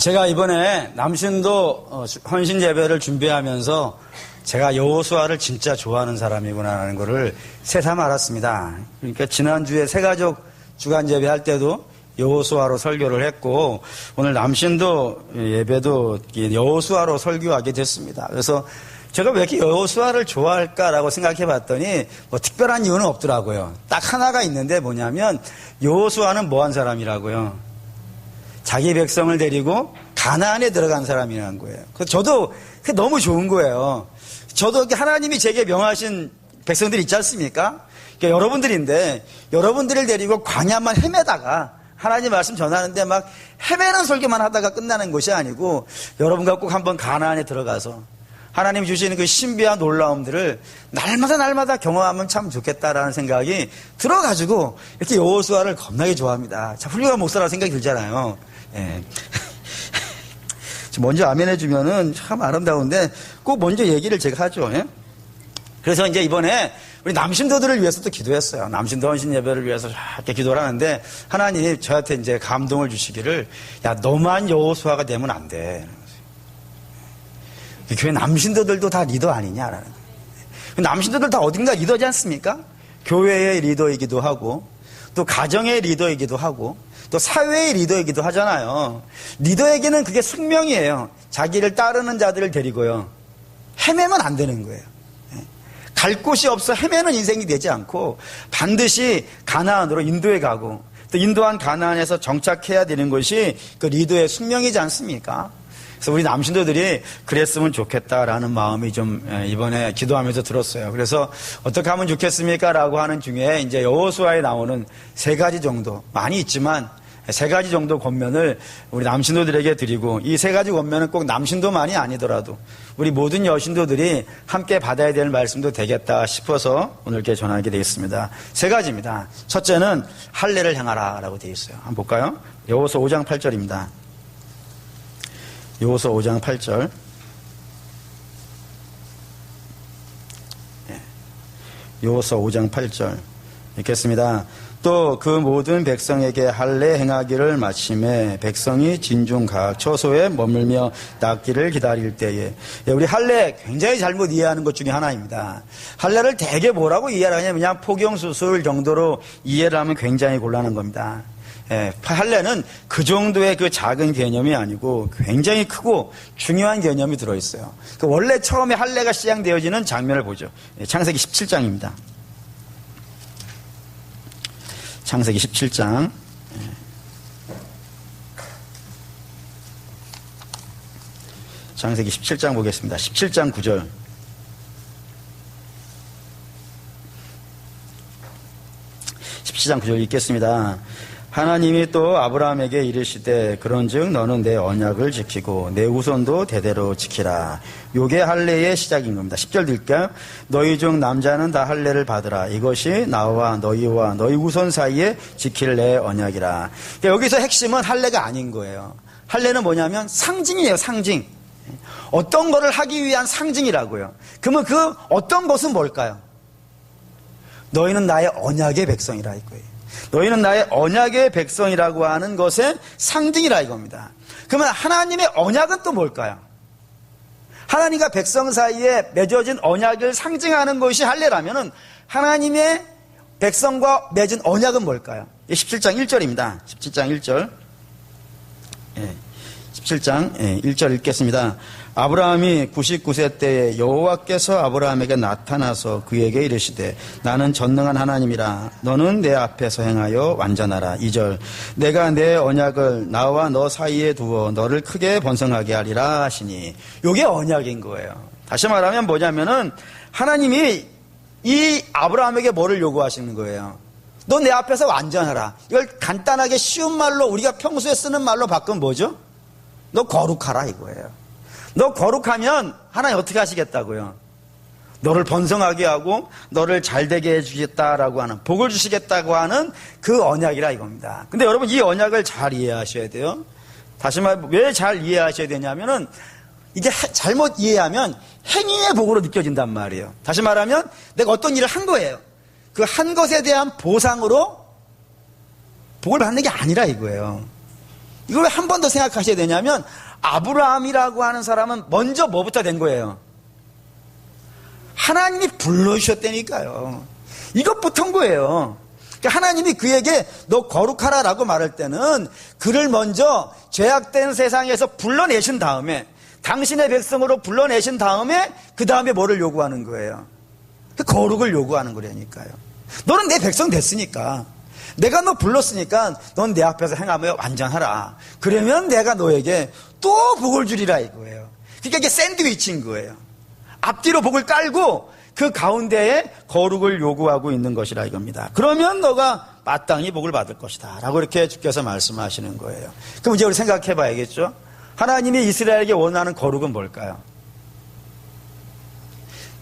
제가 이번에 남신도 헌신 예배를 준비하면서 제가 여호수아를 진짜 좋아하는 사람이구나라는 것을 새삼 알았습니다. 그러니까 지난주에 새가족 주간 예배할 때도 여호수아로 설교를 했고 오늘 남신도 예배도 여호수아로 설교하게 됐습니다. 그래서 제가 왜 이렇게 여호수아를 좋아할까라고 생각해 봤더니 뭐 특별한 이유는 없더라고요. 딱 하나가 있는데 뭐냐면 여호수아는 뭐한 사람이라고요. 자기 백성을 데리고 가나안에 들어간 사람이라는 거예요. 그래서 저도 그게 너무 좋은 거예요. 저도 하나님이 제게 명하신 백성들이 있지 않습니까? 그러니까 여러분들인데 여러분들을 데리고 광야만 헤매다가 하나님 말씀 전하는데 막 헤매는 설교만 하다가 끝나는 것이 아니고 여러분과 꼭 한번 가나안에 들어가서 하나님이 주시는 그 신비한 놀라움들을 날마다 경험하면 참 좋겠다라는 생각이 들어가지고 이렇게 여호수아를 겁나게 좋아합니다. 참 훌륭한 목사라는 생각이 들잖아요. 예. 먼저 아멘 해주면은 참 아름다운데 꼭 먼저 얘기를 제가 하죠. 예? 그래서 이제 이번에 우리 남신도들을 위해서 또 기도했어요. 남신도 헌신 예배를 위해서 이렇게 기도를 하는데 하나님이 저한테 이제 감동을 주시기를 야 너만 여호수아가 되면 안 돼. 교회 남신도들도 다 리더 아니냐라는 거예요. 남신도들 다 어딘가 리더지 않습니까? 교회의 리더이기도 하고 또 가정의 리더이기도 하고 또 사회의 리더이기도 하잖아요. 리더에게는 그게 숙명이에요. 자기를 따르는 자들을 데리고요. 헤매면 안 되는 거예요. 갈 곳이 없어 헤매는 인생이 되지 않고 반드시 가나안으로 인도에 가고 또 인도한 가나안에서 정착해야 되는 것이 그 리더의 숙명이지 않습니까? 그래서 우리 남신도들이 그랬으면 좋겠다라는 마음이 좀 이번에 기도하면서 들었어요. 그래서 어떻게 하면 좋겠습니까? 라고 하는 중에 이제 여호수아에 나오는 3가지 정도, 많이 있지만 3가지 정도 권면을 우리 남신도들에게 드리고 이 3가지 권면은 꼭 남신도만이 아니더라도 우리 모든 여신도들이 함께 받아야 될 말씀도 되겠다 싶어서 오늘 이렇게 전하게 되겠습니다. 3가지입니다. 첫째는 할례를 행하라 라고 되어 있어요. 한번 볼까요? 여호수아 5장 8절입니다. 여호수아 5장 8절. 여호수아 5장 8절 읽겠습니다. 또 그 모든 백성에게 할례 행하기를 마침에 백성이 진중 각 처소에 머물며 낫기를 기다릴 때에 우리 할례 굉장히 잘못 이해하는 것 중에 하나입니다. 할례를 대개 뭐라고 이해를 하냐면 그냥 포경수술 정도로 이해를 하면 굉장히 곤란한 겁니다. 할례는 그 정도의 그 작은 개념이 아니고 굉장히 크고 중요한 개념이 들어있어요. 원래 처음에 할례가 시작되어지는 장면을 보죠. 창세기 17장입니다. 창세기 17장. 창세기 17장 보겠습니다. 17장 9절. 17장 9절 읽겠습니다. 하나님이 또 아브라함에게 이르시되 그런즉 너는 내 언약을 지키고 내 후손도 대대로 지키라. 요게 할례의 시작인 겁니다. 10절 드릴까요? 너희 중 남자는 다 할례를 받으라. 이것이 나와 너희와 너희 후손 사이에 지킬 내 언약이라. 그러니까 여기서 핵심은 할례가 아닌 거예요. 할례는 뭐냐면 상징이에요. 상징. 어떤 거를 하기 위한 상징이라고요. 그러면 그 어떤 것은 뭘까요? 너희는 나의 언약의 백성이라 이거예요. 너희는 나의 언약의 백성이라고 하는 것의 상징이라 이겁니다. 그러면 하나님의 언약은 또 뭘까요? 하나님과 백성 사이에 맺어진 언약을 상징하는 것이 할례라면은 하나님의 백성과 맺은 언약은 뭘까요? 17장 1절입니다. 17장 1절. 17장 1절 읽겠습니다. 아브라함이 99세 때에 여호와께서 아브라함에게 나타나서 그에게 이르시되 나는 전능한 하나님이라 너는 내 앞에서 행하여 완전하라. 2절 내가 내 언약을 나와 너 사이에 두어 너를 크게 번성하게 하리라 하시니 이게 언약인 거예요. 다시 말하면 뭐냐면은 하나님이 이 아브라함에게 뭐를 요구하시는 거예요? 너 내 앞에서 완전하라. 이걸 간단하게 쉬운 말로 우리가 평소에 쓰는 말로 바꾸면 뭐죠? 너 거룩하라 이거예요. 너 거룩하면 하나님 어떻게 하시겠다고요? 너를 번성하게 하고 너를 잘되게 해주겠다라고 하는 복을 주시겠다고 하는 그 언약이라 이겁니다. 근데 여러분 이 언약을 잘 이해하셔야 돼요. 다시 말해 왜 잘 이해하셔야 되냐면은 이게 잘못 이해하면 행위의 복으로 느껴진단 말이에요. 다시 말하면 내가 어떤 일을 한 거예요. 그 한 것에 대한 보상으로 복을 받는 게 아니라 이거예요. 이걸 왜 한 번 더 생각하셔야 되냐면 아브라함이라고 하는 사람은 먼저 뭐부터 된 거예요? 하나님이 불러주셨다니까요. 이것부터인 거예요. 그러니까 하나님이 그에게 너 거룩하라라고 말할 때는 그를 먼저 죄악된 세상에서 불러내신 다음에 당신의 백성으로 불러내신 다음에 그 다음에 뭐를 요구하는 거예요? 그 거룩을 요구하는 거라니까요. 너는 내 백성 됐으니까 내가 너 불렀으니까 넌 내 앞에서 행하며 완전하라. 그러면 내가 너에게 또 복을 주리라 이거예요. 그러니까 이게 샌드위치인 거예요. 앞뒤로 복을 깔고 그 가운데에 거룩을 요구하고 있는 것이라 이겁니다. 그러면 너가 마땅히 복을 받을 것이다 라고 이렇게 주께서 말씀하시는 거예요. 그럼 이제 우리 생각해 봐야겠죠. 하나님이 이스라엘에게 원하는 거룩은 뭘까요?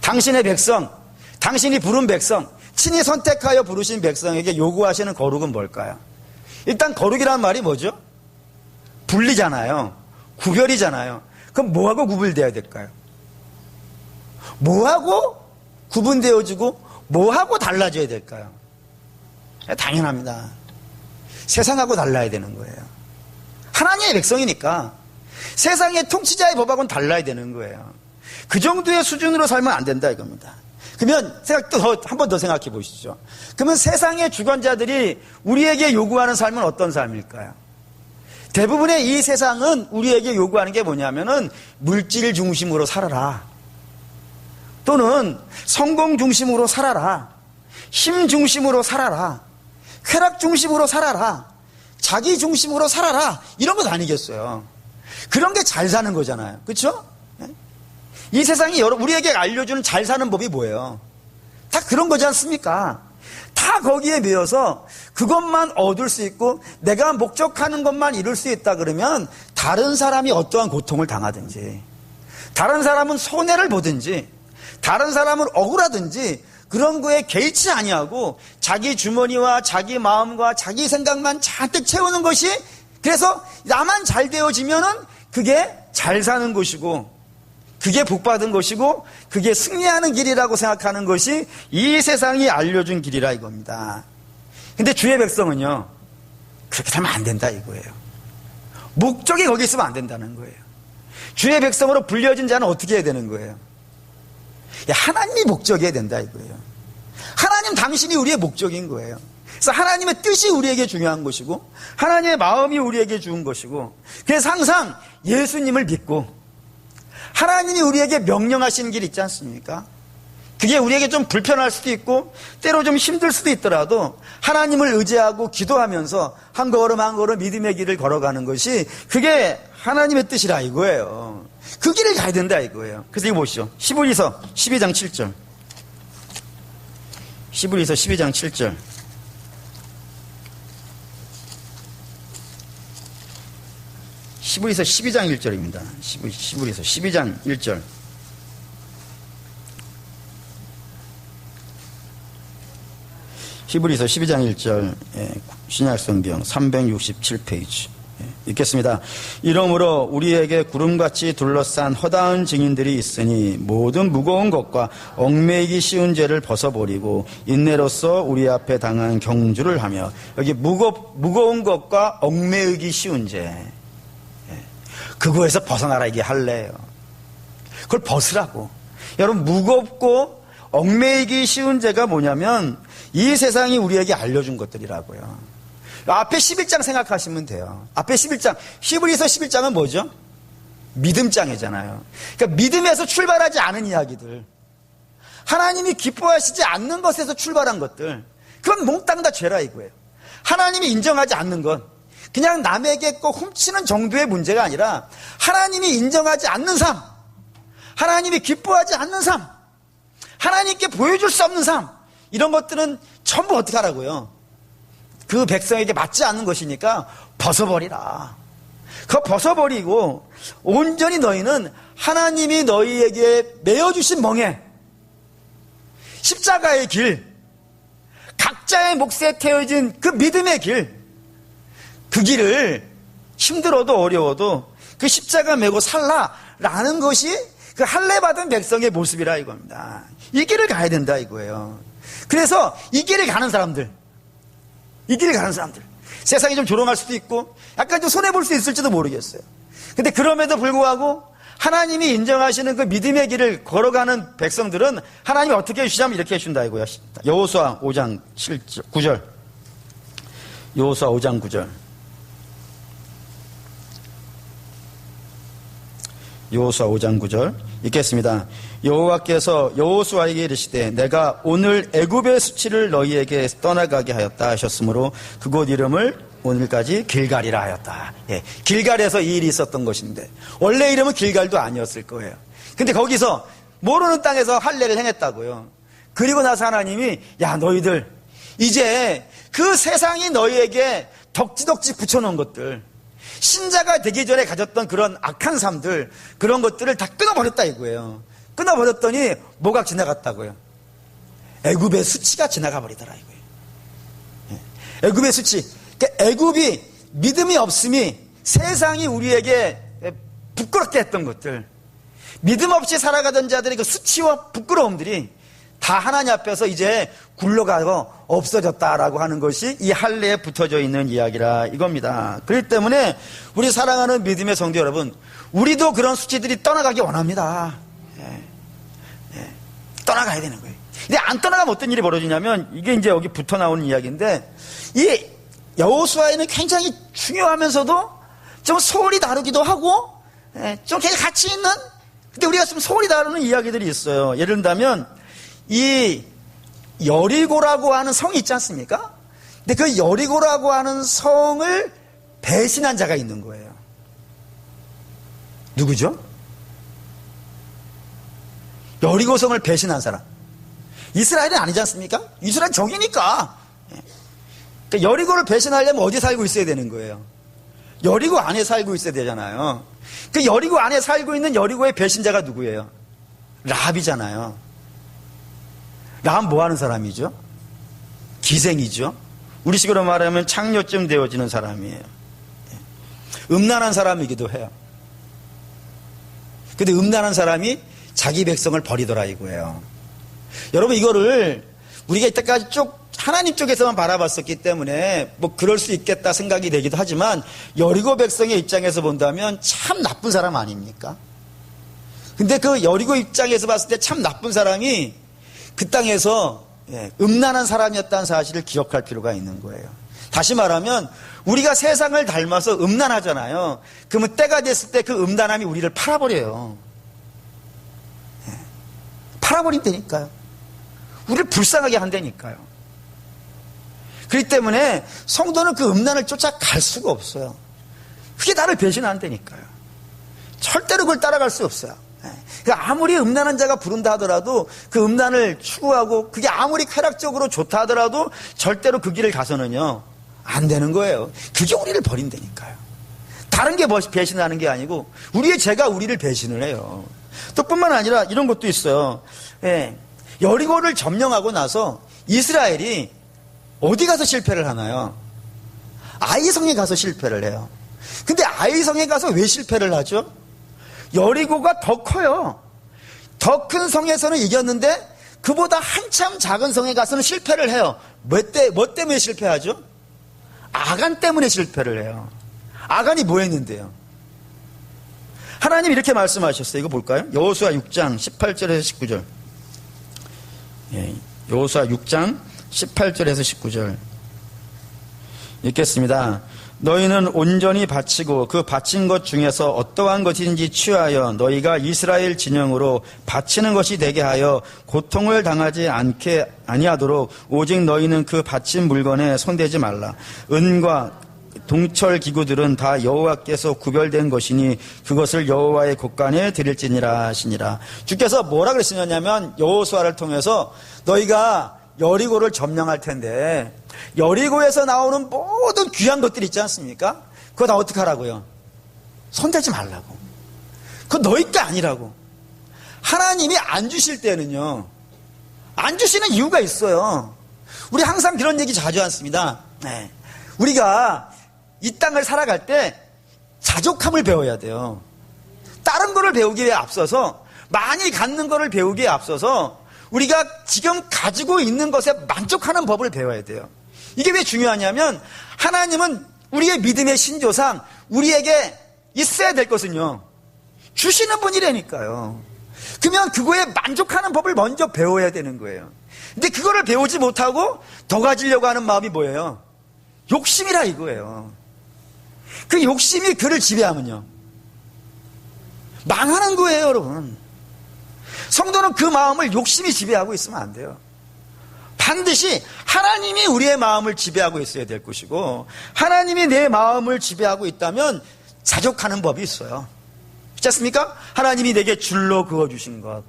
당신의 백성, 당신이 부른 백성, 친히 선택하여 부르신 백성에게 요구하시는 거룩은 뭘까요? 일단 거룩이란 말이 뭐죠? 분리잖아요. 구별이잖아요. 그럼 뭐하고 구분되어야 될까요? 뭐하고 구분되어지고 뭐하고 달라져야 될까요? 당연합니다. 세상하고 달라야 되는 거예요. 하나님의 백성이니까 세상의 통치자의 법하고는 달라야 되는 거예요. 그 정도의 수준으로 살면 안 된다 이겁니다. 그러면 한 번 더 생각해 보시죠. 그러면 세상의 주관자들이 우리에게 요구하는 삶은 어떤 삶일까요? 대부분의 이 세상은 우리에게 요구하는 게 뭐냐면은 물질 중심으로 살아라. 또는 성공 중심으로 살아라. 힘 중심으로 살아라. 쾌락 중심으로 살아라. 자기 중심으로 살아라. 이런 것 아니겠어요. 그런 게 잘 사는 거잖아요. 그렇죠? 이 세상이 우리에게 알려주는 잘 사는 법이 뭐예요? 다 그런 거지 않습니까? 다 거기에 매여서 그것만 얻을 수 있고 내가 목적하는 것만 이룰 수 있다 그러면 다른 사람이 어떠한 고통을 당하든지 다른 사람은 손해를 보든지 다른 사람을 억울하든지 그런 거에 개의치 아니하고 자기 주머니와 자기 마음과 자기 생각만 잔뜩 채우는 것이 그래서 나만 잘 되어지면은 그게 잘 사는 것이고 그게 복받은 것이고 그게 승리하는 길이라고 생각하는 것이 이 세상이 알려준 길이라 이겁니다. 근데 주의 백성은요 그렇게 살면 안 된다 이거예요. 목적이 거기 있으면 안 된다는 거예요. 주의 백성으로 불려진 자는 어떻게 해야 되는 거예요? 하나님이 목적이어야 된다 이거예요. 하나님 당신이 우리의 목적인 거예요. 그래서 하나님의 뜻이 우리에게 중요한 것이고 하나님의 마음이 우리에게 좋은 것이고 그래서 항상 예수님을 믿고 하나님이 우리에게 명령하시는 길 있지 않습니까? 그게 우리에게 좀 불편할 수도 있고 때로 좀 힘들 수도 있더라도 하나님을 의지하고 기도하면서 한 걸음 한 걸음 믿음의 길을 걸어가는 것이 그게 하나님의 뜻이라 이거예요. 그 길을 가야 된다 이거예요. 그래서 이거 보시죠. 히브리서 12장 7절. 히브리서 12장 7절. 히브리서 12장 1절입니다. 히브리서 12장 1절. 히브리서 12장 1절 신약성경 367페이지 읽겠습니다. 이러므로 우리에게 구름같이 둘러싼 허다한 증인들이 있으니 모든 무거운 것과 얽매이기 쉬운 죄를 벗어버리고 인내로써 우리 앞에 당한 경주를 하며 여기 무거운 것과 얽매이기 쉬운 죄 그거에서 벗어나라 이게 할래요. 그걸 벗으라고. 여러분 무겁고 얽매이기 쉬운 죄가 뭐냐면 이 세상이 우리에게 알려준 것들이라고요. 앞에 11장 생각하시면 돼요. 앞에 11장 히브리서 11장은 뭐죠? 믿음장이잖아요. 그러니까 믿음에서 출발하지 않은 이야기들 하나님이 기뻐하시지 않는 것에서 출발한 것들 그건 몽땅 다 죄라 이거예요. 하나님이 인정하지 않는 것 그냥 남에게 꼭 훔치는 정도의 문제가 아니라 하나님이 인정하지 않는 삶 하나님이 기뻐하지 않는 삶 하나님께 보여줄 수 없는 삶 이런 것들은 전부 어떻게 하라고요? 그 백성에게 맞지 않는 것이니까 벗어버리라. 그거 벗어버리고 온전히 너희는 하나님이 너희에게 메어주신 멍에 십자가의 길 각자의 몫에 태워진 그 믿음의 길 그 길을 힘들어도 어려워도 그 십자가 메고 살라라는 것이 그 할례받은 백성의 모습이라 이겁니다. 이 길을 가야 된다 이거예요. 그래서 이 길을 가는 사람들 이 길을 가는 사람들. 세상이 좀 조롱할 수도 있고 약간 좀 손해볼 수 있을지도 모르겠어요. 근데 그럼에도 불구하고 하나님이 인정하시는 그 믿음의 길을 걸어가는 백성들은 하나님이 어떻게 해주시냐면 이렇게 해준다 이거야. 여호수아 5장 9절. 여호수아 5장 9절. 여호수아 5장 9절 읽겠습니다. 여호와께서 여호수아에게 이르시되 내가 오늘 애굽의 수치를 너희에게 떠나가게 하였다 하셨으므로 그곳 이름을 오늘까지 길갈이라 하였다. 예, 길갈에서 이 일이 있었던 것인데 원래 이름은 길갈도 아니었을 거예요. 근데 거기서 모르는 땅에서 할례를 행했다고요. 그리고 나서 하나님이 야 너희들 이제 그 세상이 너희에게 덕지덕지 붙여놓은 것들 신자가 되기 전에 가졌던 그런 악한 삶들 그런 것들을 다 끊어버렸다 이거예요. 끊어버렸더니 뭐가 지나갔다고요? 애굽의 수치가 지나가 버리더라 이거예요. 예. 애굽의 수치. 그러니까 애굽이 믿음이 없음이 세상이 우리에게 부끄럽게 했던 것들 믿음 없이 살아가던 자들의 그 수치와 부끄러움들이 다 하나님 앞에서 이제 굴러가고 없어졌다라고 하는 것이 이 할례에 붙어져 있는 이야기라 이겁니다. 그렇기 때문에 우리 사랑하는 믿음의 성도 여러분 우리도 그런 수치들이 떠나가기 원합니다. 떠나가야 되는 거예요. 근데 안 떠나가면 어떤 일이 벌어지냐면 이게 이제 여기 붙어 나오는 이야기인데 이 여호수아에는 굉장히 중요하면서도 좀 소홀히 다루기도 하고 좀 굉장히 가치 있는 근데 우리가 좀 소홀히 다루는 이야기들이 있어요. 예를 들면 이 여리고라고 하는 성이 있지 않습니까? 근데 그 여리고라고 하는 성을 배신한 자가 있는 거예요. 누구죠? 여리고 성을 배신한 사람. 이스라엘은 아니지 않습니까? 이스라엘 적이니까. 그러니까 여리고를 배신하려면 어디 살고 있어야 되는 거예요? 여리고 안에 살고 있어야 되잖아요. 그 여리고 안에 살고 있는 여리고의 배신자가 누구예요? 라합이잖아요. 라합 뭐 하는 사람이죠? 기생이죠. 우리식으로 말하면 창녀쯤 되어지는 사람이에요. 음란한 사람이기도 해요. 근데 음란한 사람이 자기 백성을 버리더라 이거예요. 여러분 이거를 우리가 이때까지 하나님 쪽에서만 바라봤었기 때문에 뭐 그럴 수 있겠다 생각이 되기도 하지만 여리고 백성의 입장에서 본다면 참 나쁜 사람 아닙니까? 근데 그 여리고 입장에서 봤을 때 참 나쁜 사람이 그 땅에서 음란한 사람이었다는 사실을 기억할 필요가 있는 거예요. 다시 말하면 우리가 세상을 닮아서 음란하잖아요. 그러면 때가 됐을 때 그 음란함이 우리를 팔아버려요. 팔아버린다니까요. 우리를 불쌍하게 한다니까요. 그렇기 때문에 성도는 그 음란을 쫓아갈 수가 없어요. 그게 나를 배신한다니까요. 절대로 그걸 따라갈 수 없어요. 그러니까 아무리 음란한 자가 부른다 하더라도 그 음란을 추구하고 그게 아무리 쾌락적으로 좋다 하더라도 절대로 그 길을 가서는요 안 되는 거예요. 그게 우리를 버린다니까요. 다른 게 배신하는 게 아니고 우리의 죄가 우리를 배신을 해요. 또 뿐만 아니라 이런 것도 있어요. 여리고를 점령하고 나서 이스라엘이 어디 가서 실패를 하나요? 아이성에 가서 실패를 해요. 근데 아이성에 가서 왜 실패를 하죠? 여리고가 더 커요. 더 큰 성에서는 이겼는데 그보다 한참 작은 성에 가서는 실패를 해요. 뭐 때문에 실패하죠? 아간 때문에 실패를 해요. 아간이 뭐 했는데요? 하나님 이렇게 말씀하셨어요. 이거 볼까요? 여호수아 6장 18절에서 19절. 여호수아 6장 18절에서 19절 읽겠습니다. 너희는 온전히 바치고 그 바친 것 중에서 어떠한 것인지 취하여 너희가 이스라엘 진영으로 바치는 것이 되게 하여 고통을 당하지 아니하도록 오직 너희는 그 바친 물건에 손대지 말라. 은과 동철 기구들은 다 여호와께서 구별된 것이니 그것을 여호와의 곳간에 드릴지니라 하시니라. 주께서 뭐라 그랬느냐면 여호수아를 통해서 너희가 여리고를 점령할 텐데 여리고에서 나오는 모든 귀한 것들이 있지 않습니까? 그거 다 어떻게 하라고요? 손대지 말라고. 그거 너희 게 아니라고. 하나님이 안 주실 때는요 안 주시는 이유가 있어요. 우리 항상 그런 얘기 자주 하습니다. 우리가 이 땅을 살아갈 때 자족함을 배워야 돼요. 다른 거를 배우기에 앞서서 많이 갖는 거를 배우기에 앞서서 우리가 지금 가지고 있는 것에 만족하는 법을 배워야 돼요. 이게 왜 중요하냐면 하나님은 우리의 믿음의 신조상 우리에게 있어야 될 것은요, 주시는 분이라니까요. 그러면 그거에 만족하는 법을 먼저 배워야 되는 거예요. 근데 그거를 배우지 못하고 더 가지려고 하는 마음이 뭐예요? 욕심이라 이거예요. 그 욕심이 그를 지배하면요, 망하는 거예요, 여러분. 성도는 그 마음을 욕심이 지배하고 있으면 안 돼요. 반드시 하나님이 우리의 마음을 지배하고 있어야 될 것이고, 하나님이 내 마음을 지배하고 있다면 자족하는 법이 있어요. 그렇지 않습니까? 하나님이 내게 줄로 그어주신 것,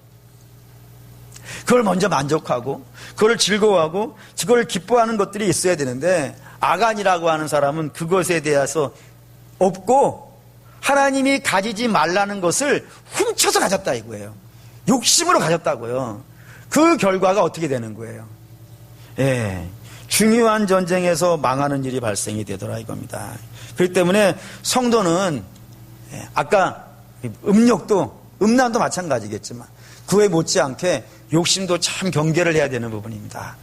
그걸 먼저 만족하고 그걸 즐거워하고 그걸 기뻐하는 것들이 있어야 되는데, 아간이라고 하는 사람은 그것에 대해서 없고 하나님이 가지지 말라는 것을 훔쳐서 가졌다 이거예요. 욕심으로 가졌다고요. 그 결과가 어떻게 되는 거예요? 예, 중요한 전쟁에서 망하는 일이 발생이 되더라 이겁니다. 그렇기 때문에 성도는 아까 음란도 마찬가지겠지만 그에 못지않게 욕심도 참 경계를 해야 되는 부분입니다.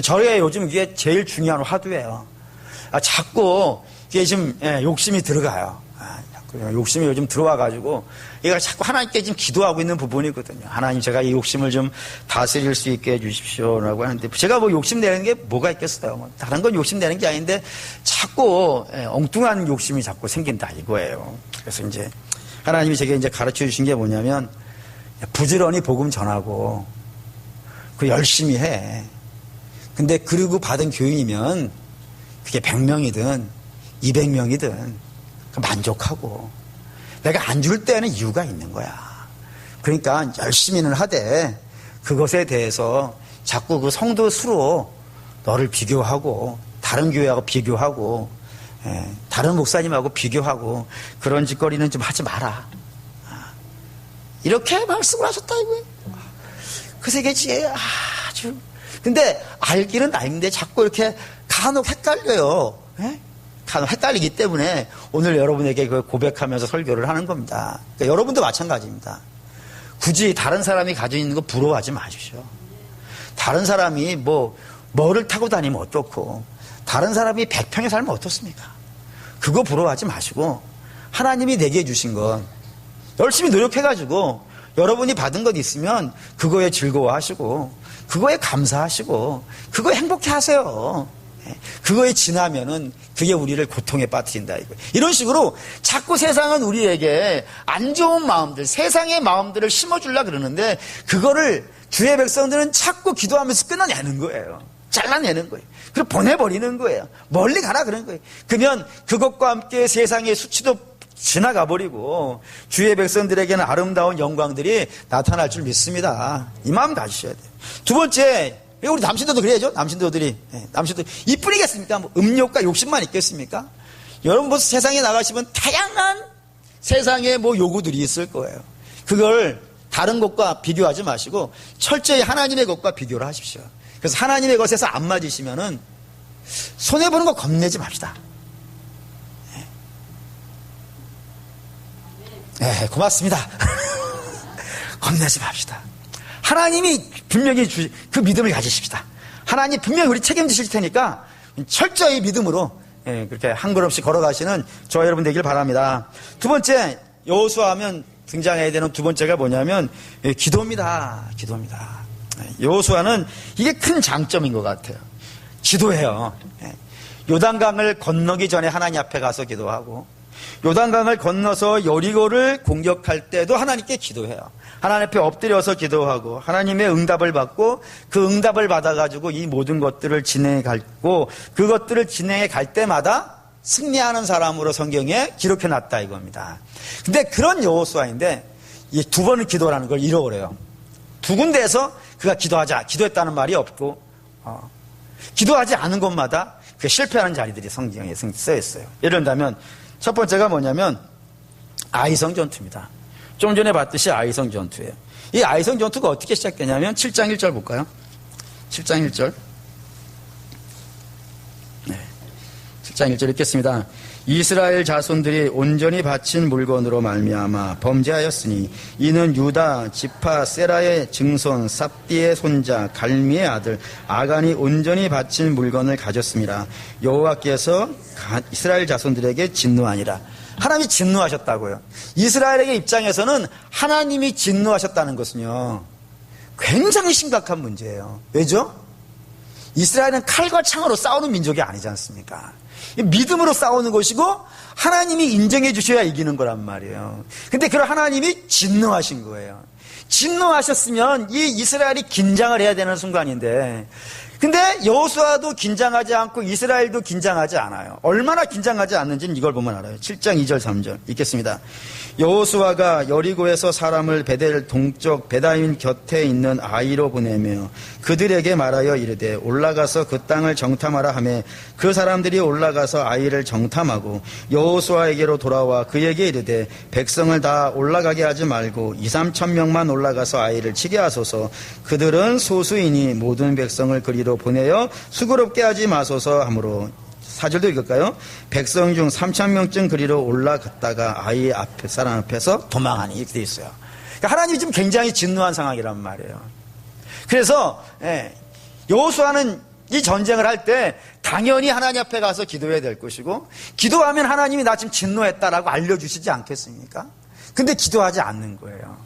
저의 요즘 이게 제일 중요한 화두예요. 자꾸 이게 지금 욕심이 들어가요. 욕심이 요즘 들어와가지고 얘가 자꾸 하나님께 지금 기도하고 있는 부분이거든요. 하나님, 제가 이 욕심을 좀 다스릴 수 있게 해주십시오라고 하는데, 제가 뭐 욕심내는 게 뭐가 있겠어요. 뭐 다른 건 욕심내는 게 아닌데 자꾸 엉뚱한 욕심이 자꾸 생긴다 이거예요. 그래서 이제 하나님이 제게 이제 가르쳐 주신 게 뭐냐면, 부지런히 복음 전하고 그 열심히 해. 근데 그리고 받은 교인이면 그게 100명이든 200명이든 만족하고, 내가 안 줄 때는 이유가 있는 거야. 그러니까 열심히는 하되 그것에 대해서 자꾸 그 성도 수로 너를 비교하고 다른 교회하고 비교하고 다른 목사님하고 비교하고 그런 짓거리는 좀 하지 마라. 이렇게 말씀을 하셨다 이거예요. 그래서 이게 아주, 근데 알기는 아는데 자꾸 이렇게 간혹 헷갈려요. 간혹 헷갈리기 때문에 오늘 여러분에게 그 고백하면서 설교를 하는 겁니다. 그러니까 여러분도 마찬가지입니다. 굳이 다른 사람이 가지고 있는 거 부러워하지 마십시오. 다른 사람이 뭐를 타고 다니면 어떻고, 다른 사람이 100평에 살면 어떻습니까? 그거 부러워하지 마시고 하나님이 내게 주신 건 열심히 노력해가지고 여러분이 받은 것 있으면 그거에 즐거워하시고 그거에 감사하시고 그거에 행복해 하세요. 그거에 지나면은 그게 우리를 고통에 빠뜨린다 이거. 이런 식으로 자꾸 세상은 우리에게 안 좋은 마음들, 세상의 마음들을 심어주려고 그러는데, 그거를 주의 백성들은 자꾸 기도하면서 끊어내는 거예요. 잘라내는 거예요. 그리고 보내버리는 거예요. 멀리 가라 그런 거예요. 그러면 그것과 함께 세상의 수치도 지나가 버리고 주의 백성들에게는 아름다운 영광들이 나타날 줄 믿습니다. 이 마음 가지셔야 돼요. 두 번째, 우리 남신도도 그래야죠. 남신도들이 이뿐이겠습니까? 뭐 음욕과 욕심만 있겠습니까? 여러분 뭐 세상에 나가시면 다양한 세상의 뭐 요구들이 있을 거예요. 그걸 다른 것과 비교하지 마시고 철저히 하나님의 것과 비교를 하십시오. 그래서 하나님의 것에서 안 맞으시면은 손해보는 거 겁내지 맙시다. 네, 고맙습니다. 겁내지 맙시다. 하나님이 분명히 그 믿음을 가지십시다. 하나님 분명히 우리 책임지실 테니까 철저히 믿음으로 그렇게 한 걸음씩 걸어가시는 저와 여러분 되길 바랍니다. 두 번째, 여호수아 하면 등장해야 되는 두 번째가 뭐냐면 기도입니다. 기도입니다. 여호수아는 이게 큰 장점인 것 같아요. 기도해요. 요단강을 건너기 전에 하나님 앞에 가서 기도하고, 요단강을 건너서 여리고를 공격할 때도 하나님께 기도해요. 하나님 앞에 엎드려서 기도하고 하나님의 응답을 받고 그 응답을 받아가지고 이 모든 것들을 진행해 갔고, 그것들을 진행해 갈 때마다 승리하는 사람으로 성경에 기록해 놨다 이겁니다. 근데 그런 여호수아인데 이 두 번의 기도라는 걸 잃어버려요. 두 군데에서 그가 기도했다는 말이 없고, 기도하지 않은 곳마다 그 실패하는 자리들이 성경에 쓰여 있어요. 예를 들면 첫 번째가 뭐냐면 아이성 전투입니다. 좀 전에 봤듯이 아이성 전투예요. 이 아이성 전투가 어떻게 시작되냐면 7장 1절 볼까요? 7장 1절. 네. 7장 1절 읽겠습니다. 이스라엘 자손들이 온전히 바친 물건으로 말미암아 범죄하였으니 이는 유다 지파 세라의 증손 삽디의 손자 갈미의 아들 아간이 온전히 바친 물건을 가졌습니다. 여호와께서 이스라엘 자손들에게 진노하니라. 하나님이 진노하셨다고요. 이스라엘에게 입장에서는 하나님이 진노하셨다는 것은요, 굉장히 심각한 문제예요. 왜죠? 이스라엘은 칼과 창으로 싸우는 민족이 아니지 않습니까? 믿음으로 싸우는 것이고 하나님이 인정해 주셔야 이기는 거란 말이에요. 근데 그런 하나님이 진노하신 거예요. 진노하셨으면 이 이스라엘이 긴장을 해야 되는 순간인데, 근데 여호수아도 긴장하지 않고 이스라엘도 긴장하지 않아요. 얼마나 긴장하지 않는지는 이걸 보면 알아요. 7장 2절 3절 읽겠습니다. 여호수아가 여리고에서 사람을 베델 동쪽 베다임 곁에 있는 아이로 보내며 그들에게 말하여 이르되 올라가서 그 땅을 정탐하라 하며 그 사람들이 올라가서 아이를 정탐하고 여호수아에게로 돌아와 그에게 이르되 백성을 다 올라가게 하지 말고 2-3천 명만 올라가서 아이를 치게 하소서. 그들은 소수이니 모든 백성을 그리로 보내어 수고롭게 하지 마소서 하므로. 4절도 읽을까요? 백성 중 3,000명쯤 그리로 올라갔다가 아이 앞에 사람 앞에서 도망하니, 이렇게 돼 있어요. 그러니까 하나님이 지금 굉장히 진노한 상황이란 말이에요. 그래서 여호수아는 이 전쟁을 할 때 당연히 하나님 앞에 가서 기도해야 될 것이고, 기도하면 하나님이 나 지금 진노했다라고 알려주시지 않겠습니까? 근데 기도하지 않는 거예요.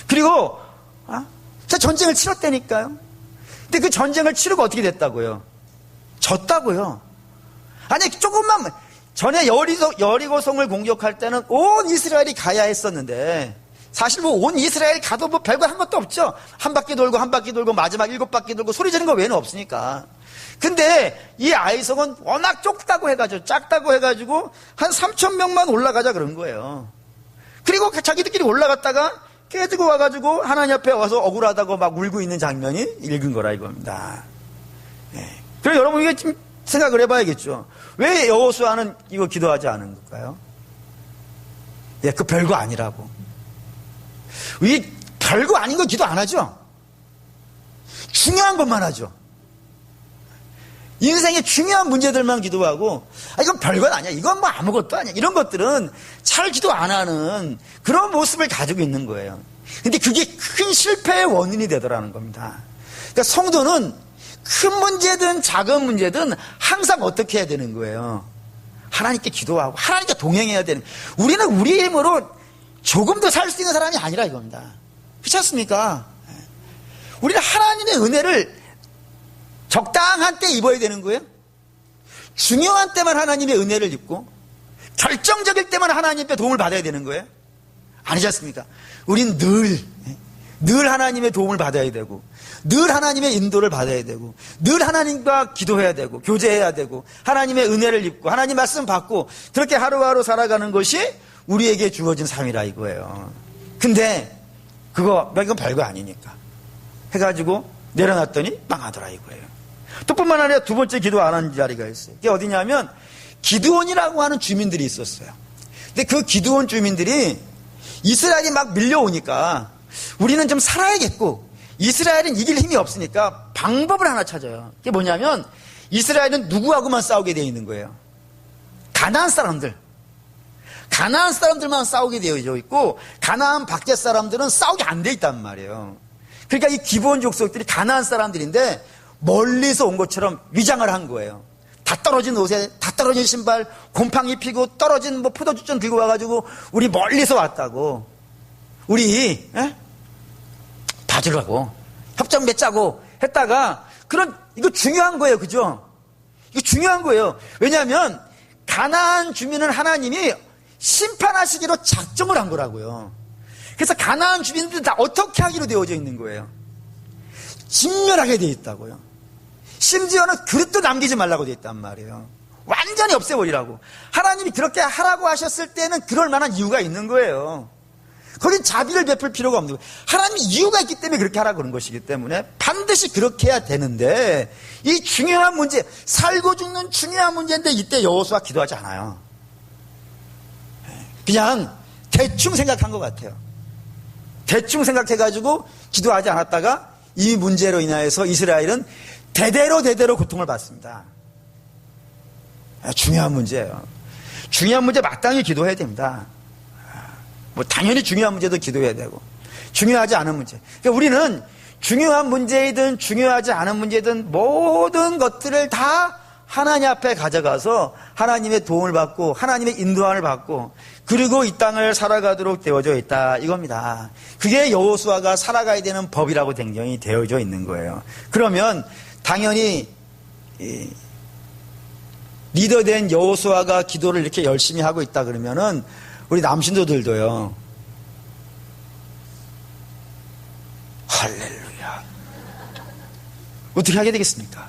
그리고 전쟁을 치렀다니까요. 근데 그 전쟁을 치르고 어떻게 됐다고요? 졌다고요. 아니, 조금만 전에 여리고성을 공격할 때는 온 이스라엘이 가야 했었는데, 사실 뭐 온 이스라엘 가도 뭐 별거 한 것도 없죠. 한 바퀴 돌고 한 바퀴 돌고 마지막 7바퀴 돌고 소리 지르는 거 외에는 없으니까. 근데 이 아이성은 워낙 작다고 해가지고 한 3,000명만 올라가자 그런 거예요. 그리고 자기들끼리 올라갔다가 깨지고 와가지고 하나님 앞에 와서 억울하다고 막 울고 있는 장면이 읽은 거라 이겁니다. 그래서 여러분 이게 좀 생각을 해봐야겠죠. 왜 여호수아는 이거 기도하지 않은 걸까요? 그 별거 아니라고. 왜 별거 아닌 거 기도 안 하죠? 중요한 것만 하죠. 인생의 중요한 문제들만 기도하고, 이건 별것 아니야, 이건 뭐 아무것도 아니야, 이런 것들은 잘 기도 안 하는 그런 모습을 가지고 있는 거예요. 근데 그게 큰 실패의 원인이 되더라는 겁니다. 그러니까 성도는 큰 문제든 작은 문제든 항상 어떻게 해야 되는 거예요? 하나님께 기도하고 하나님께 동행해야 되는 거예요. 우리는 우리 힘으로 조금 더 살 수 있는 사람이 아니라 이겁니다. 그렇지 않습니까? 우리는 하나님의 은혜를 적당한 때 입어야 되는 거예요. 중요한 때만 하나님의 은혜를 입고 결정적일 때만 하나님의 도움을 받아야 되는 거예요. 아니지 않습니까? 우린 늘 하나님의 도움을 받아야 되고, 늘 하나님의 인도를 받아야 되고, 늘 하나님과 기도해야 되고, 교제해야 되고, 하나님의 은혜를 입고 하나님 말씀 받고, 그렇게 하루하루 살아가는 것이 우리에게 주어진 삶이라 이거예요. 근데 이건 별거 아니니까 해가지고 내려놨더니 망하더라 이거예요. 또 뿐만 아니라 두 번째 기도 안 한 자리가 있어요. 그게 어디냐면 기드온이라고 하는 주민들이 있었어요. 근데 그 기드온 주민들이 이스라엘이 막 밀려오니까 우리는 좀 살아야겠고 이스라엘은 이길 힘이 없으니까 방법을 하나 찾아요. 그게 뭐냐면 이스라엘은 누구하고만 싸우게 되어 있는 거예요? 가나안 사람들만 싸우게 되어 있고 가나안 밖에 사람들은 싸우게 안 돼 있단 말이에요. 그러니까 이 기브온 족속들이 가나안 사람들인데 멀리서 온 것처럼 위장을 한 거예요. 다 떨어진 옷에 다 떨어진 신발 곰팡이 피고 떨어진 포도주전 들고 와가지고 우리 멀리서 왔다고, 우리 봐주라고 협정 맺자고 했다가 이거 중요한 거예요. 그죠? 이거 중요한 거예요. 왜냐하면 가나안 주민은 하나님이 심판하시기로 작정을 한 거라고요. 그래서 가나안 주민들은 다 어떻게 하기로 되어져 있는 거예요? 진멸하게 되어 있다고요. 심지어는 그릇도 남기지 말라고 되어 있단 말이에요. 완전히 없애버리라고. 하나님이 그렇게 하라고 하셨을 때는 그럴 만한 이유가 있는 거예요. 거긴 자비를 베풀 필요가 없는 거예요. 하나님이 이유가 있기 때문에 그렇게 하라고 그런 것이기 때문에 반드시 그렇게 해야 되는데, 이 중요한 문제, 살고 죽는 중요한 문제인데 이때 여호수아 기도하지 않아요. 그냥 대충 생각한 것 같아요. 대충 생각해가지고 기도하지 않았다가 이 문제로 인하여서 이스라엘은 대대로 고통을 받습니다. 중요한 문제예요. 중요한 문제 마땅히 기도해야 됩니다. 뭐 당연히 중요한 문제도 기도해야 되고 중요하지 않은 문제. 그러니까 우리는 중요한 문제이든 중요하지 않은 문제든 모든 것들을 다 하나님 앞에 가져가서 하나님의 도움을 받고 하나님의 인도함을 받고 그리고 이 땅을 살아가도록 되어져 있다 이겁니다. 그게 여호수아가 살아가야 되는 법이라고 굉장히 되어져 있는 거예요. 그러면 당연히 리더된 여호수아가 기도를 이렇게 열심히 하고 있다 그러면은 우리 남신도들도요. 할렐루야. 어떻게 하게 되겠습니까?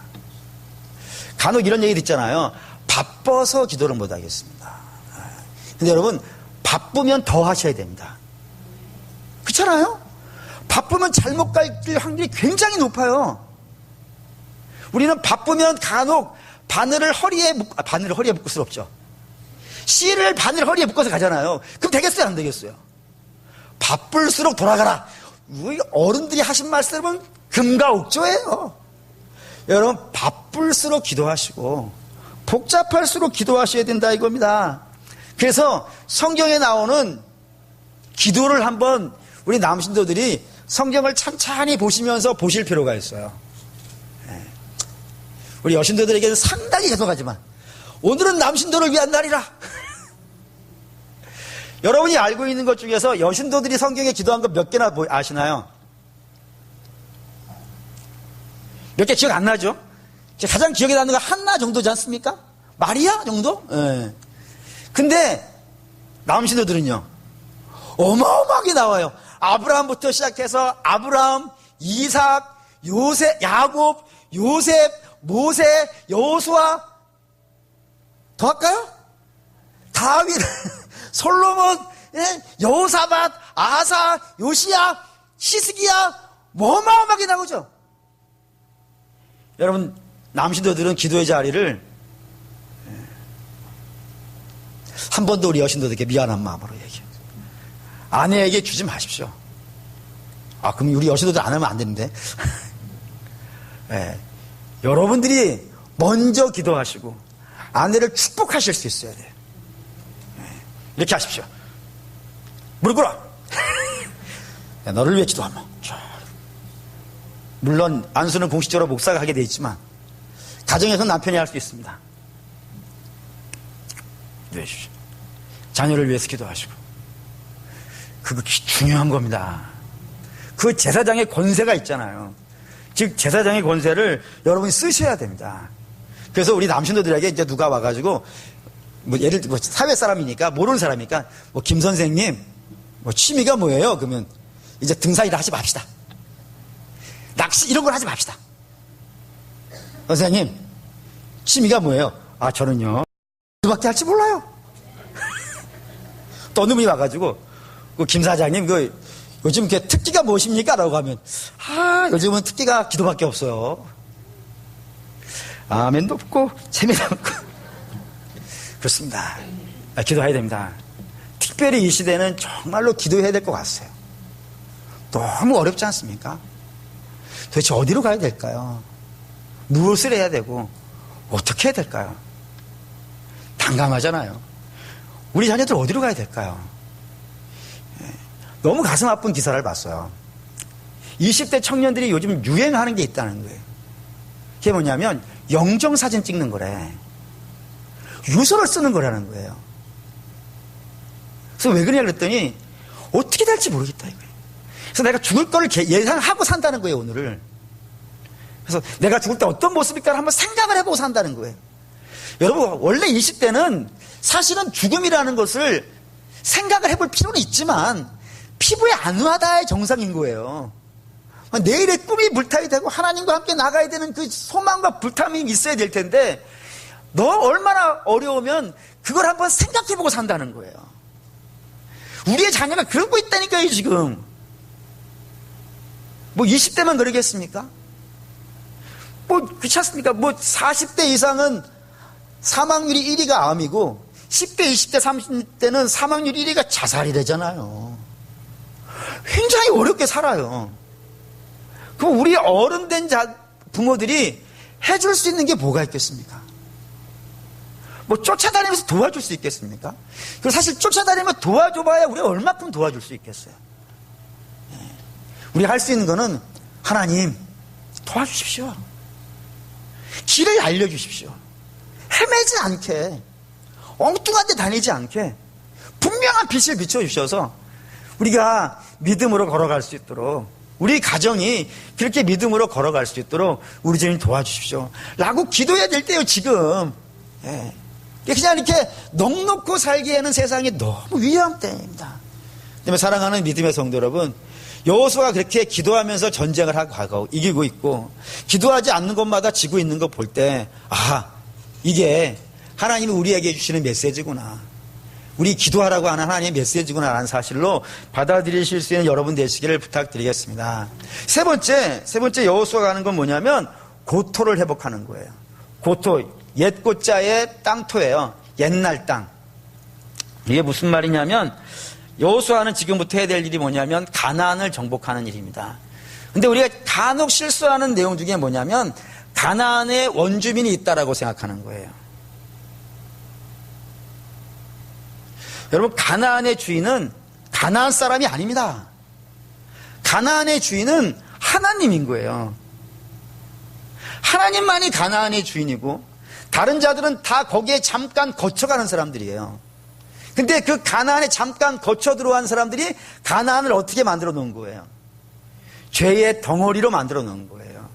간혹 이런 얘기 듣잖아요. 바빠서 기도를 못 하겠습니다. 근데 여러분, 바쁘면 더 하셔야 됩니다. 그렇잖아요? 바쁘면 잘못 갈 확률이 굉장히 높아요. 우리는 바쁘면 간혹 바늘을 허리에 묶을 수 없죠. 씨를 바늘 허리에 묶어서 가잖아요. 그럼 되겠어요? 안 되겠어요? 바쁠수록 돌아가라. 우리 어른들이 하신 말씀은 금과 옥조예요. 여러분, 바쁠수록 기도하시고 복잡할수록 기도하셔야 된다 이겁니다. 그래서 성경에 나오는 기도를 한번 우리 남신도들이 성경을 찬찬히 보시면서 보실 필요가 있어요. 우리 여신도들에게는 상당히 죄송하지만 오늘은 남신도를 위한 날이라. 여러분이 알고 있는 것 중에서 여신도들이 성경에 기도한 거 몇 개나 아시나요? 몇 개 기억 안 나죠? 가장 기억에 남는 거 한나 정도지 않습니까? 마리아 정도? 예. 근데 남신도들은요 어마어마하게 나와요. 아브라함부터 시작해서 아브라함, 이삭, 요셉, 야곱, 요셉, 모세, 여호수아 더 할까요? 다윗, 솔로몬, 여호사밧, 아사, 요시야, 히스기야 뭐 어마어마하게 나오죠. 여러분 남신도들은 기도의 자리를 한 번도 우리 여신도들에게 미안한 마음으로 얘기해요. 아내에게 주지 마십시오. 그럼 우리 여신도들 안 하면 안 되는데. 네. 여러분들이 먼저 기도하시고 아내를 축복하실 수 있어야 돼요. 네. 이렇게 하십시오. 무릎 꿇어. 너를 위해 기도하며. 물론 안수는 공식적으로 목사가 하게 돼 있지만 가정에서는 남편이 할 수 있습니다. 기도해주십시오. 자녀를 위해서 기도하시고. 그거 중요한 겁니다. 그 제사장의 권세가 있잖아요. 즉 제사장의 권세를 여러분이 쓰셔야 됩니다. 그래서 우리 남신도들에게 이제 누가 와가지고 뭐 예를 들어 사회 사람이니까 모르는 사람이니까 뭐 김 선생님 뭐 취미가 뭐예요? 그러면 이제 등산이라 하지 맙시다. 낚시 이런 걸 하지 맙시다. 선생님 취미가 뭐예요? 저는요 그밖에 할지 몰라요. 또 어느 분이 와가지고 김 사장님 요즘 특기가 무엇입니까? 라고 하면 요즘은 특기가 기도밖에 없어요. 아멘도 없고 재미도 없고. 그렇습니다. 기도해야 됩니다. 특별히 이 시대는 정말로 기도해야 될 것 같아요. 너무 어렵지 않습니까? 도대체 어디로 가야 될까요? 무엇을 해야 되고 어떻게 해야 될까요? 난감하잖아요. 우리 자녀들 어디로 가야 될까요? 너무 가슴 아픈 기사를 봤어요. 20대 청년들이 요즘 유행하는 게 있다는 거예요. 그게 뭐냐면 영정사진 찍는 거래. 유서를 쓰는 거라는 거예요. 그래서 왜 그러냐 그랬더니 어떻게 될지 모르겠다 이거예요. 그래서 내가 죽을 거를 예상하고 산다는 거예요 오늘을. 그래서 내가 죽을 때 어떤 모습일까 한번 생각을 해보고 산다는 거예요. 여러분 원래 20대는 사실은 죽음이라는 것을 생각을 해볼 필요는 있지만 피부에 안와닿아야 정상인 거예요. 내일의 꿈이 불타야 되고 하나님과 함께 나가야 되는 그 소망과 불탐이 있어야 될 텐데 너 얼마나 어려우면 그걸 한번 생각해보고 산다는 거예요. 우리의 자녀가 그러고 있다니까요 지금. 뭐 20대만 그러겠습니까? 뭐 그렇지 않습니까? 뭐 40대 이상은 사망률이 1위가 암이고 10대, 20대, 30대는 사망률 1위가 자살이래잖아요. 굉장히 어렵게 살아요. 그럼 우리 어른된 부모들이 해줄 수 있는 게 뭐가 있겠습니까? 뭐 쫓아다니면서 도와줄 수 있겠습니까? 그리고 사실 쫓아다니면서 도와줘봐야 우리가 얼마큼 도와줄 수 있겠어요. 우리가 할 수 있는 거는 하나님 도와주십시오. 길을 알려주십시오. 헤매지 않게, 엉뚱한 데 다니지 않게 분명한 빛을 비춰주셔서 우리가 믿음으로 걸어갈 수 있도록, 우리 가정이 그렇게 믿음으로 걸어갈 수 있도록 우리 주님 도와주십시오 라고 기도해야 될 때요 지금. 그냥 이렇게 넉넉고 살기에는 세상이 너무 위험한 때입니다. 그다음에 사랑하는 믿음의 성도 여러분, 여호수아가 그렇게 기도하면서 전쟁을 하고 이기고 있고, 기도하지 않는 것마다 지고 있는 거 볼 때, 이게 하나님이 우리에게 주시는 메시지구나, 우리 기도하라고 하는 하나님의 메시지구나 라는 사실로 받아들이실 수 있는 여러분 되시기를 부탁드리겠습니다. 세 번째 여호수아가 하는 건 뭐냐면 고토를 회복하는 거예요. 고토, 옛 고자의 땅토예요. 옛날 땅. 이게 무슨 말이냐면 여호수아는 지금부터 해야 될 일이 뭐냐면 가나안을 정복하는 일입니다. 근데 우리가 간혹 실수하는 내용 중에 뭐냐면 가나안에 원주민이 있다라고 생각하는 거예요. 여러분, 가나안의 주인은 가나안 사람이 아닙니다. 가나안의 주인은 하나님인 거예요. 하나님만이 가나안의 주인이고 다른 자들은 다 거기에 잠깐 거쳐가는 사람들이에요. 근데 그 가나안에 잠깐 거쳐 들어간 사람들이 가나안을 어떻게 만들어 놓은 거예요? 죄의 덩어리로 만들어 놓은 거예요.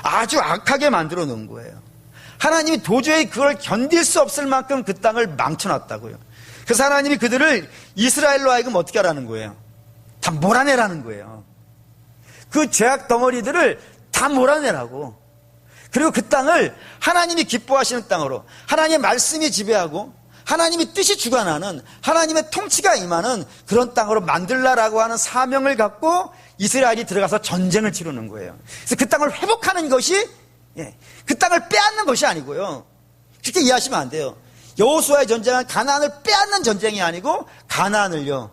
아주 악하게 만들어 놓은 거예요. 하나님이 도저히 그걸 견딜 수 없을 만큼 그 땅을 망쳐놨다고요. 그래서 하나님이 그들을 이스라엘로 하여금 어떻게 하라는 거예요? 다 몰아내라는 거예요. 그 죄악 덩어리들을 다 몰아내라고. 그리고 그 땅을 하나님이 기뻐하시는 땅으로, 하나님의 말씀이 지배하고 하나님의 뜻이 주관하는, 하나님의 통치가 임하는 그런 땅으로 만들라라고 하는 사명을 갖고 이스라엘이 들어가서 전쟁을 치르는 거예요. 그래서 그 땅을 회복하는 것이, 그 땅을 빼앗는 것이 아니고요. 그렇게 이해하시면 안 돼요. 여호수아의 전쟁은 가나안을 빼앗는 전쟁이 아니고 가나안을요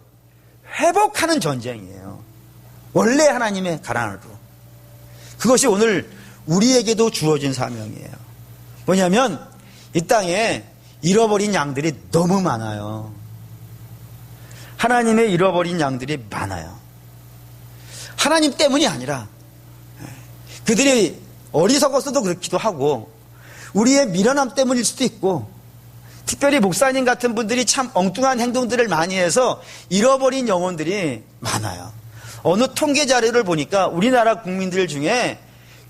회복하는 전쟁이에요. 원래 하나님의 가나안으로. 그것이 오늘 우리에게도 주어진 사명이에요. 뭐냐면 이 땅에 잃어버린 양들이 너무 많아요. 하나님의 잃어버린 양들이 많아요. 하나님 때문이 아니라 그들이 어리석어서도 그렇기도 하고 우리의 미련함 때문일 수도 있고, 특별히 목사님 같은 분들이 참 엉뚱한 행동들을 많이 해서 잃어버린 영혼들이 많아요. 어느 통계 자료를 보니까 우리나라 국민들 중에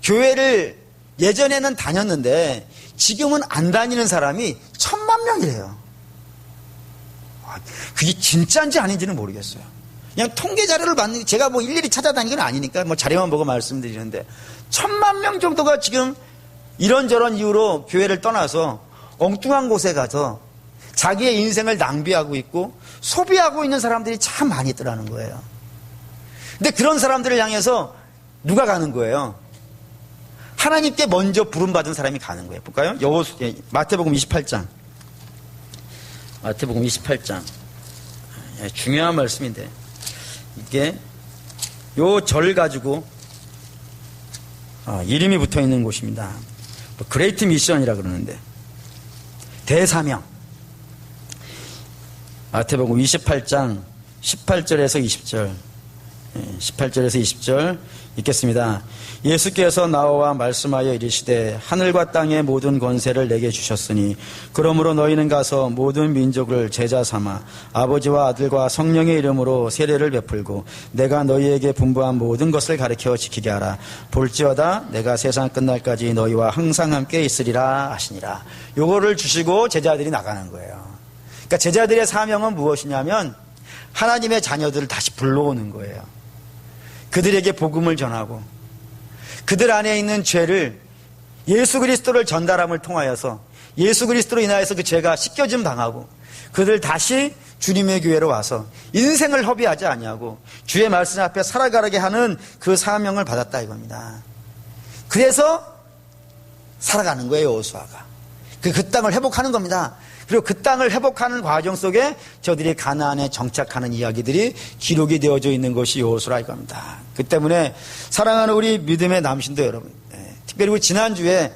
교회를 예전에는 다녔는데 지금은 안 다니는 사람이 1000만 명이래요. 그게 진짜인지 아닌지는 모르겠어요. 그냥 통계 자료를 봤는데 제가 뭐 일일이 찾아다니는 건 아니니까 뭐 자료만 보고 말씀드리는데 1000만 명 정도가 지금 이런저런 이유로 교회를 떠나서 엉뚱한 곳에 가서 자기의 인생을 낭비하고 있고 소비하고 있는 사람들이 참 많이 있더라는 거예요. 근데 그런 사람들을 향해서 누가 가는 거예요? 하나님께 먼저 부름받은 사람이 가는 거예요. 볼까요? 마태복음 28장. 마태복음 28장. 중요한 말씀인데 이게 요 절 가지고 이름이 붙어 있는 곳입니다. 그레이트 미션이라 그러는데 대사명. 마태복음 28장 18절에서 20절. 18절에서 20절 읽겠습니다. 예수께서 나와 말씀하여 이르시되 하늘과 땅의 모든 권세를 내게 주셨으니 그러므로 너희는 가서 모든 민족을 제자 삼아 아버지와 아들과 성령의 이름으로 세례를 베풀고 내가 너희에게 분부한 모든 것을 가르쳐 지키게 하라. 볼지어다 내가 세상 끝날까지 너희와 항상 함께 있으리라 하시니라. 요거를 주시고 제자들이 나가는 거예요. 그러니까 제자들의 사명은 무엇이냐면 하나님의 자녀들을 다시 불러오는 거예요. 그들에게 복음을 전하고 그들 안에 있는 죄를 예수 그리스도를 전달함을 통하여서 예수 그리스도로 인하여서 그 죄가 씻겨짐 당하고 그들 다시 주님의 교회로 와서 인생을 허비하지 아니하고 주의 말씀 앞에 살아가게 하는 그 사명을 받았다 이겁니다. 그래서 살아가는 거예요. 여호수아가 그 땅을 회복하는 겁니다. 그리고 그 땅을 회복하는 과정 속에 저들이 가나안에 정착하는 이야기들이 기록이 되어져 있는 것이 여호수아라 이겁니다. 그 때문에 사랑하는 우리 믿음의 남신도 여러분, 특별히 우리 지난주에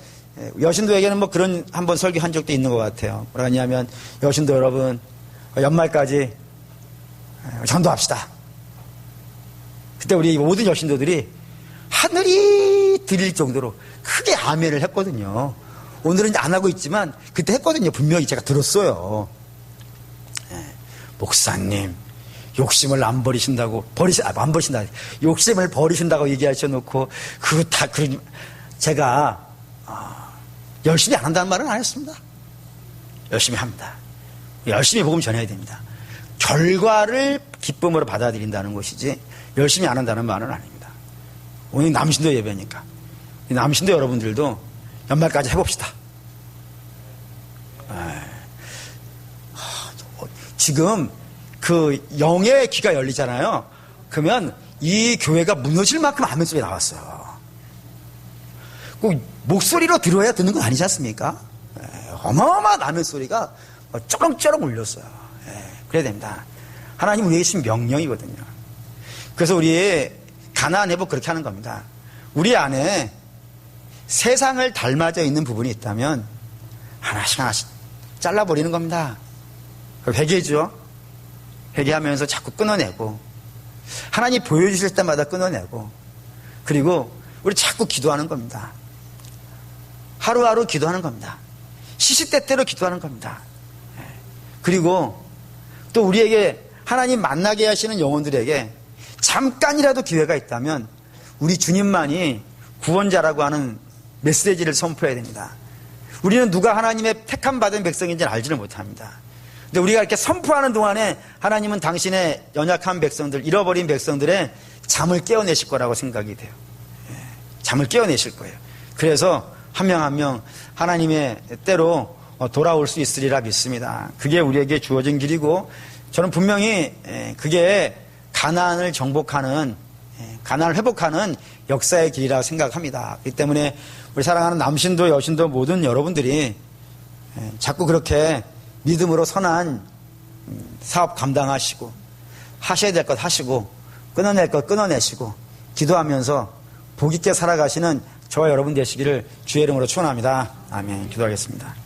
여신도에게는 뭐 그런 한번 설교한 적도 있는 것 같아요. 뭐라 하냐면 여신도 여러분 연말까지 전도합시다. 그때 우리 모든 여신도들이 하늘이 들릴 정도로 크게 아멘을 했거든요. 오늘은 이제 안 하고 있지만 그때 했거든요. 분명히 제가 들었어요. 목사님 욕심을 안 버리신다고 안 버리신다. 욕심을 버리신다고 얘기하셔놓고 그거 다 제가 열심히 안 한다는 말은 안 했습니다. 열심히 합니다. 열심히 복음 전해야 됩니다. 결과를 기쁨으로 받아들인다는 것이지 열심히 안 한다는 말은 아닙니다. 오늘 남신도 예배니까 남신도 여러분들도 연말까지 해봅시다. 지금 그 영의 귀가 열리잖아요. 그러면 이 교회가 무너질 만큼 아멘 소리 나왔어요. 꼭 목소리로 들어야 듣는 건 아니지 않습니까? 어마어마한 아멘 소리가 쩌렁쩌렁 울렸어요. 그래야 됩니다. 하나님 우리에게 주신 명령이거든요. 그래서 우리 가나안 회복 그렇게 하는 겁니다. 우리 안에 세상을 닮아져 있는 부분이 있다면 하나씩 하나씩 잘라버리는 겁니다. 회개죠. 회개하면서 자꾸 끊어내고 하나님 보여주실 때마다 끊어내고 그리고 우리 자꾸 기도하는 겁니다. 하루하루 기도하는 겁니다. 시시때때로 기도하는 겁니다. 그리고 또 우리에게 하나님 만나게 하시는 영혼들에게 잠깐이라도 기회가 있다면 우리 주님만이 구원자라고 하는 메시지를 선포해야 됩니다. 우리는 누가 하나님의 택함 받은 백성인지는 알지를 못합니다. 근데 우리가 이렇게 선포하는 동안에 하나님은 당신의 연약한 백성들, 잃어버린 백성들의 잠을 깨어내실 거라고 생각이 돼요. 잠을 깨어내실 거예요. 그래서 한 명 한 명 하나님의 때로 돌아올 수 있으리라 믿습니다. 그게 우리에게 주어진 길이고 저는 분명히 그게 가나안을 정복하는 가나안을 회복하는 역사의 길이라고 생각합니다. 그렇기 때문에 우리 사랑하는 남신도 여신도 모든 여러분들이 자꾸 그렇게 믿음으로 선한 사업 감당하시고 하셔야 될 것 하시고 끊어낼 것 끊어내시고 기도하면서 복 있게 살아가시는 저와 여러분 되시기를 주의 이름으로 축원합니다. 아멘. 기도하겠습니다.